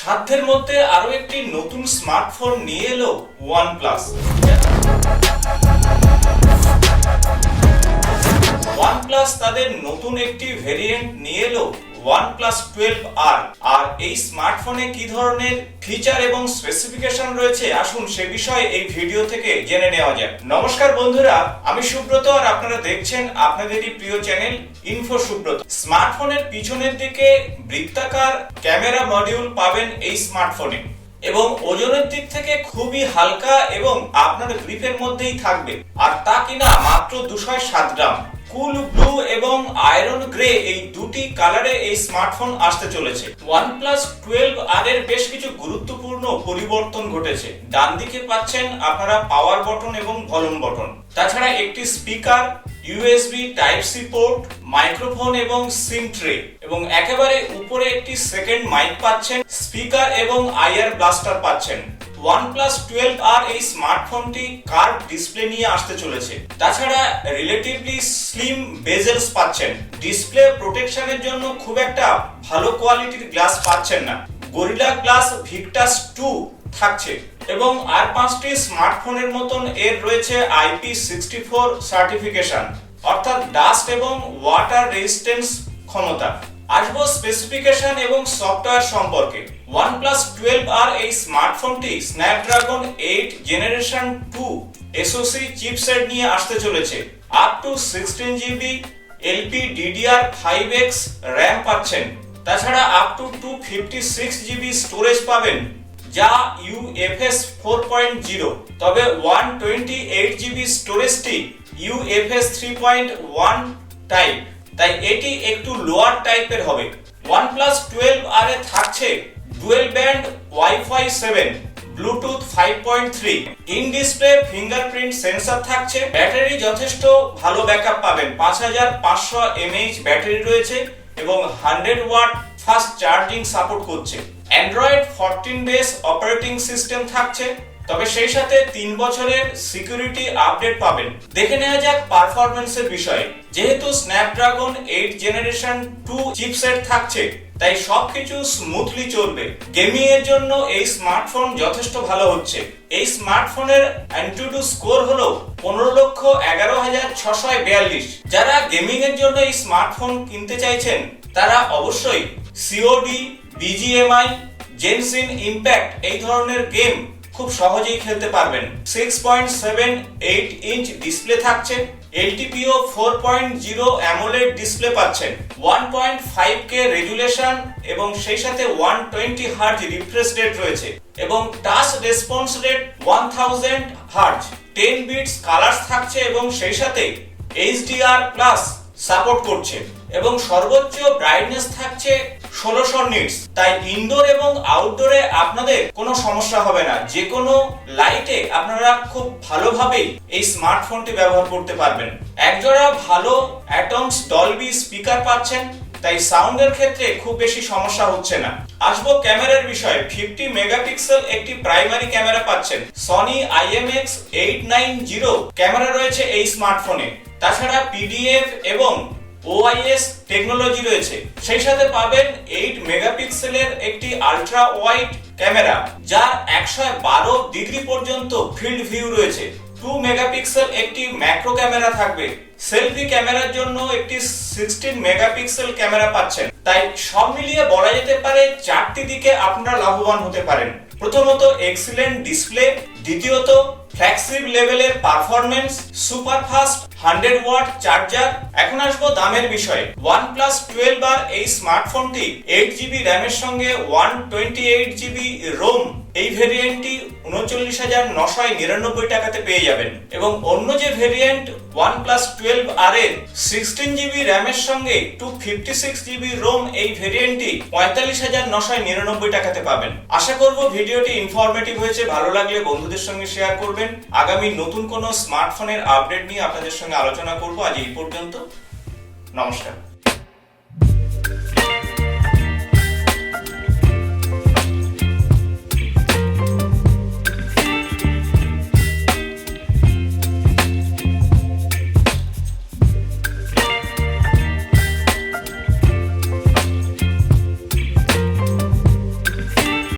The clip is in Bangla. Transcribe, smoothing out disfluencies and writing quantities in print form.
সাধ্যের মধ্যে আরো একটি নতুন স্মার্টফোন নিয়ে এলো OnePlus। OnePlus তাদের নতুন একটি ভেরিয়েন্ট নিয়ে এলো OnePlus 12R। আর এই স্মার্টফোনে কি ধরনের ফিচার এবং স্পেসিফিকেশন রয়েছে আসুন সে বিষয়ে এই ভিডিও থেকে জেনে নেওয়া যাক। নমস্কার বন্ধুরা, আমি সুব্রত আর আপনারা দেখছেন আপনাদেরই প্রিয় চ্যানেল ইনফো সুব্রত। স্মার্টফোনের পিছনের দিকে বৃত্তাকার ক্যামেরা মডিউল পাবেন এই স্মার্টফোনে এবং ওজনের দিক থেকে খুবই হালকা এবং আপনার গ্রিপের মধ্যেই থাকবে, আর তা কিনা মাত্র 207 গ্রাম। কুল ব্লু এবং আয়রন গ্রে এই দুটি কালারে এই স্মার্টফোন আসতে চলেছে। OnePlus 12R এর বেশ কিছু গুরুত্বপূর্ণ পরিবর্তন ঘটেছে। ডান দিকে পাচ্ছেন আপনারা পাওয়ার বটন এবং ভলিউম বটন, তাছাড়া একটি speaker, USB Type-C port, microphone এবং সিম ট্রে, এবং একেবারে উপরে একটি সেকেন্ড মাইক পাচ্ছেন, স্পিকার এবং IR ব্লাস্টার পাচ্ছেন। OnePlus 12R এই স্মার্টফোনটি কার্ভ ডিসপ্লে নিয়ে আসতে চলেছে। তাছাড়া রিলেটিভলি স্লিম বেজেলস পাচ্ছেন। ডিসপ্লে প্রোটেকশনের জন্য খুব একটা ভালো কোয়ালিটির গ্লাস পাচ্ছেন না। গরিলা গ্লাস ভিক্টাস 2 থাকছে এবং আর 5টি স্মার্টফোনের মতন এর রয়েছে IP64 সার্টিফিকেশন, অর্থাৎ ডাস্ট এবং ওয়াটার রেজিস্ট্যান্স ক্ষমতা। আসবো স্পেসিফিকেশন এবং সফটওয়্যার সম্পর্কে। OnePlus 12R এই স্মার্টফোনটি স্ন্যাপড্রাগন 8 জেনারেশন 2 SoC চিপসেট নিয়ে আসতে চলেছে। Up to 16GB LPDDR5X RAM পাচ্ছেন। তাছাড়া আপ টু 256GB স্টোরেজ পাবেন, যা UFS 4.0, তবে 128GB স্টোরেজটি UFS 3.1 টাইপ, তাই এটি একটু লোয়ার টাইপের হবে। OnePlus 12R এ থাকছে dual band Wi-Fi 7, Bluetooth 5.3, in display fingerprint sensor থাকছে। ব্যাটারি যথেষ্ট ভালো ব্যাকআপ পাবেন, 5500 mAh ব্যাটারি রয়েছে এবং 100 ওয়াট ফাস্ট চার্জিং সাপোর্ট করছে। Android 14 বেস অপারেটিং সিস্টেম থাকছে, তবে সেই সাথে 3 বছরের সিকিউরিটি আপডেট পাবেন। দেখে নেওয়া যাক পারফরম্যান্সের বিষয়ে। যেহেতু স্ন্যাপড্রাগন 8 জেনারেশন 2 চিপসেট থাকছে, তাই সবকিছু স্মুথলি চলবে। গেমিং এর জন্য এই স্মার্টফোন যথেষ্ট ভালো হচ্ছে। এই স্মার্টফোনের AnTuTu স্কোর হলো 15,11,642। যারা গেমিং এর জন্য এই স্মার্টফোন কিনতে চাইছেন তারা অবশ্যই COD, BGMI, Genshin Impact এই ধরনের গেম খুব সহজেই খেলতে পারবেন। 6.78 ইঞ্চ ডিসপ্লে থাকছে, LTPO 4.0 AMOLED ডিসপ্লে পাচ্ছেন, 1.5K রেজুলেশন এবং সেই সাথে 120 হার্জ রিফ্রেশ রেট রয়েছে এবং touch response rate 1000 hertz. 10 bits colours থাকছে এবং সেই সাথে HDR+ সাপোর্ট করছে এবং সর্বোচ্চ ব্রাইটনেস থাকছে 1600 নিটস। তাই ইনডোর এবং আউটডোরে আপনাদের কোনো সমস্যা হবে না। যে কোনো লাইটে আপনারা খুব ভালোভাবে এই স্মার্টফোনটি ব্যবহার করতে পারবেন। একজোড়া ভালো অ্যাটমস ডলবি স্পিকার পাচ্ছেন, তাই সাউন্ডের ক্ষেত্রে খুব বেশি সমস্যা হচ্ছে না। আসবো ক্যামেরার বিষয়ে। 50 মেগাপিক্সেল একটি প্রাইমারি ক্যামেরা পাচ্ছেন। সনি IMX890 ক্যামেরা রয়েছে এই স্মার্টফোনে। তাছাড়া PDF এবং OIS টেকনোলজি রয়েছে। সেই সাথে পাবেন 8 মেগাপিক্সেলের একটি আলট্রা ওয়াইড ক্যামেরা, যার 112 ডিগ্রি পর্যন্ত ফিল্ড ভিউ রয়েছে। 2 মেগাপিক্সেল একটি ম্যাক্রো ক্যামেরা থাকবে। সেলফি ক্যামেরার জন্য একটি 16 মেগাপিক্সেল ক্যামেরা পাচ্ছেন। তাই সব মিলিয়ে বলা যেতে পারে 4টি দিকে আপনারা লাভবান হতে পারেন। প্রথমত এক্সিলেন্ট ডিসপ্লে, দ্বিতীয়ত ফ্ল্যাগশিপ লেভেলের performance, super fast 100 watt charger. এখন আসবো দামের বিষয়ে। OnePlus 12R এই স্মার্টফোনটি 8GB RAM এর সঙ্গে 128GB ROM এই ভেরিয়েন্টটি 39,999 টাকাতে পেয়ে যাবেন এবং অন্য যে ভেরিয়েন্ট OnePlus 12R এর 16GB RAM এর সঙ্গে 256GB ROM এই ভেরিয়েন্টটি 45,999 টাকাতে পাবেন। আশা করব ভিডিওটি ইনফরমেটিভ হয়েছে। ভালো লাগলে বন্ধুদের সঙ্গে শেয়ার করবেন। আগামী নতুন কোনো স্মার্টফোনের আপডেট নিয়ে আপনাদের সঙ্গে আলোচনা করব। আজ এই পর্যন্ত, নমস্কার।